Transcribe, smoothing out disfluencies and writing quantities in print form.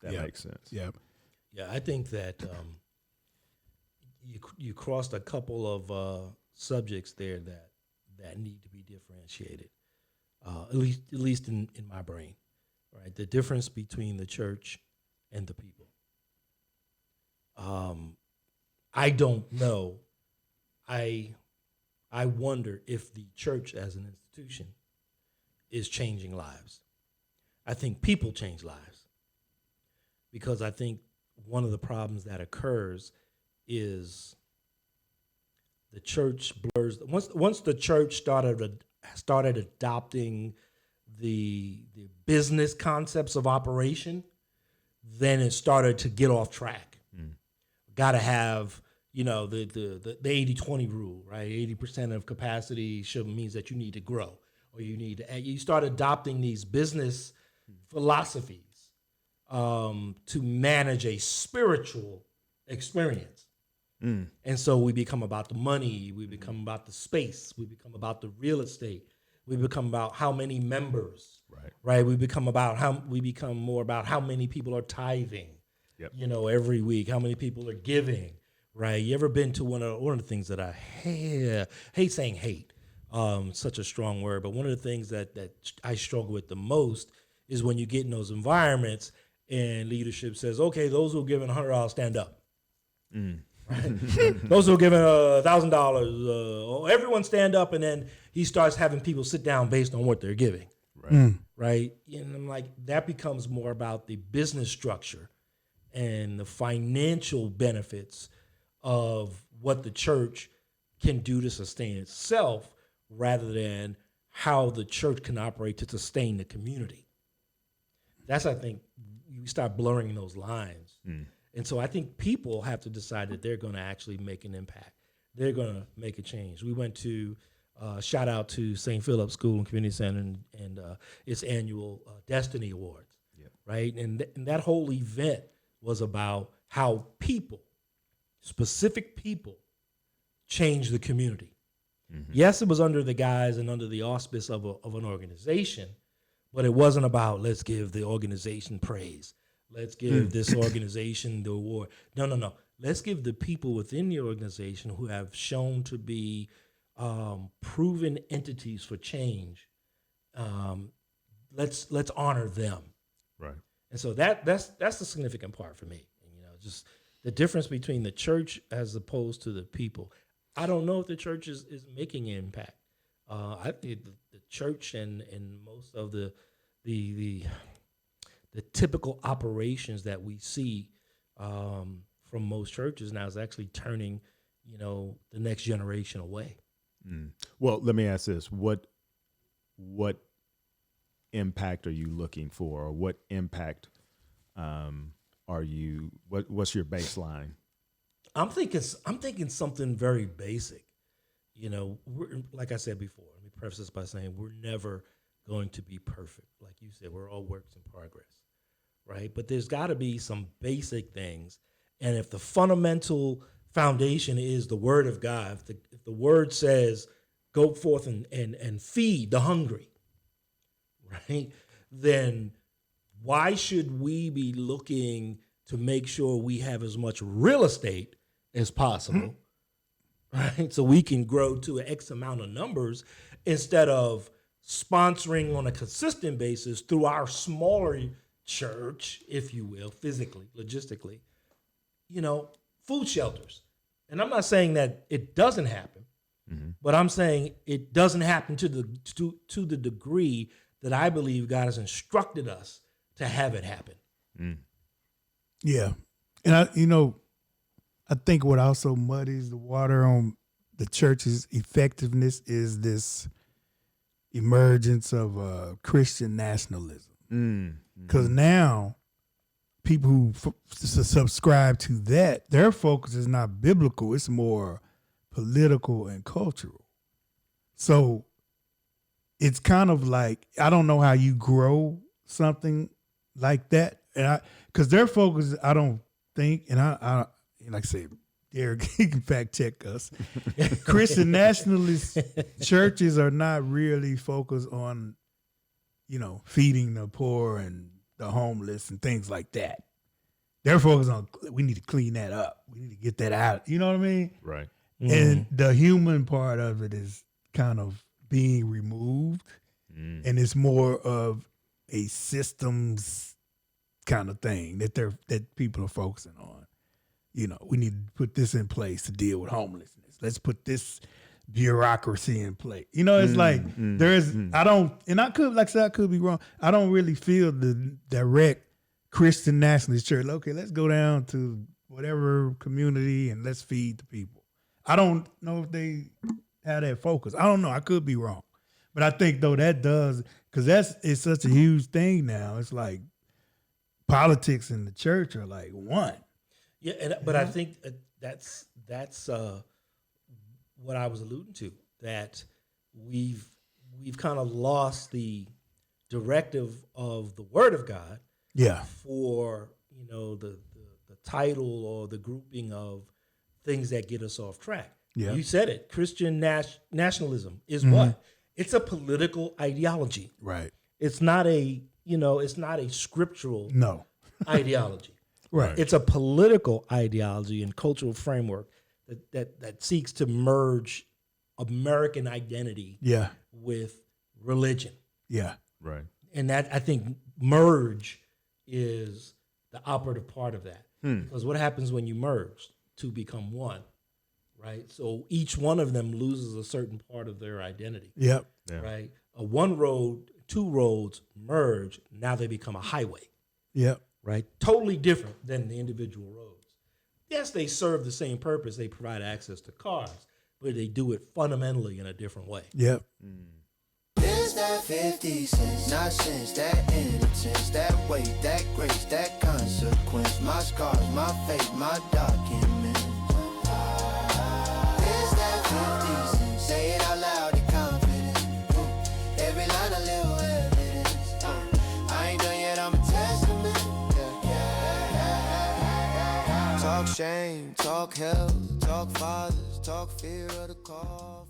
that makes sense. Yeah. Yeah, I think that you crossed a couple of subjects there that need to be differentiated, at least in my brain, right? The difference between the church and the people. I don't know. I wonder if the church as an institution is changing lives. I think people change lives because I think one of the problems that occurs is the church blurs. Once the church started adopting the business concepts of operation, then it started to get off track. Got to have the 80-20 rule, right? 80% of capacity means that you need to grow, or you start adopting these business philosophies to manage a spiritual experience. And so we become about the money, we become about the space, we become about the real estate, we become about how many members, right? We become more about how many people are tithing, every week, how many people are giving, right? You ever been to one of the things that I hate saying hate, such a strong word, but one of the things that I struggle with the most is when you get in those environments and leadership says, okay, those who are giving $100 stand up. Right? Those who are giving $1,000, everyone stand up, and then he starts having people sit down based on what they're giving. Right? And I'm like, that becomes more about the business structure and the financial benefits of what the church can do to sustain itself rather than how the church can operate to sustain the community. That's, I think, we start blurring those lines. And so I think people have to decide that they're going to actually make an impact. They're going to make a change. We went to, shout out to St. Philip's School and Community Center and its annual Destiny Awards, right? And that whole event was about how people, specific people, change the community. Yes, it was under the guise and under the auspice of an organization, but it wasn't about let's give the organization praise. Let's give this organization the award. No. Let's give the people within the organization who have shown to be proven entities for change. Let's honor them. Right. And so that's the significant part for me. And, just the difference between the church as opposed to the people. I don't know if the church is making an impact. I think the church and most of the typical operations that we see from most churches now is actually turning, the next generation away. Well, let me ask this: what impact are you looking for, or what impact are you? What's your baseline? I'm thinking something very basic. Like I said before, let me preface this by saying we're never going to be perfect. Like you said, we're all works in progress, right? But there's got to be some basic things. And if the fundamental foundation is the word of God, if the word says, go forth and feed the hungry, right? Then why should we be looking to make sure we have as much real estate as possible, right? So we can grow to an X amount of numbers instead of sponsoring on a consistent basis through our smaller church, if you will, physically, logistically, food shelters. And I'm not saying that it doesn't happen, but I'm saying it doesn't happen to the degree that I believe God has instructed us to have it happen. Yeah. And I think what also muddies the water on the church's effectiveness is this emergence of Christian nationalism. Because now people who subscribe to that, their focus is not biblical. It's more political and cultural. So it's kind of like, I don't know how you grow something like that. And because their focus, I don't think, and I like I say, Derek, he can fact check us. Christian nationalist churches are not really focused on, feeding the poor and the homeless and things like that. they're focused on, we need to clean that up. We need to get that out. You know what I mean? Right. And the human part of it is kind of being removed. And it's more of a systems kind of thing that people are focusing on. You know, we need to put this in place to deal with homelessness. Let's put this bureaucracy in place. You know, it's like I don't, and I could, like I said, I could be wrong. I don't really feel the direct Christian nationalist church. Okay, let's go down to whatever community and let's feed the people. I don't know if they have that focus. I don't know. I could be wrong. But I think though that does, because it's such a huge thing now. It's like politics and the church are like one. Yeah, but I think that's what I was alluding to. That we've kind of lost the directive of the Word of God. Yeah. For the title or the grouping of things that get us off track. Yeah. You said it. Christian nationalism is what? It's a political ideology. Right. It's not a scriptural ideology. Right. It's a political ideology and cultural framework that seeks to merge American identity with religion. Yeah. Right. And that, I think, merge is the operative part of that. Because what happens when you merge to become one, right? So each one of them loses a certain part of their identity. Yep. Yeah. Right? A one road, two roads merge, now they become a highway. Yep. Right? Totally different than the individual roads. Yes, they serve the same purpose. They provide access to cars, but they do it fundamentally in a different way. Yep. Is that 50 cents, not cents, that innocence, that weight, that grace, that consequence, my scars, my fate, my documents. Is that 50 cents, say it out loud in confidence. Every line a little evidence. I ain't done yet, I'm a testament. Talk shame, talk hell, talk fathers, talk fear of the call.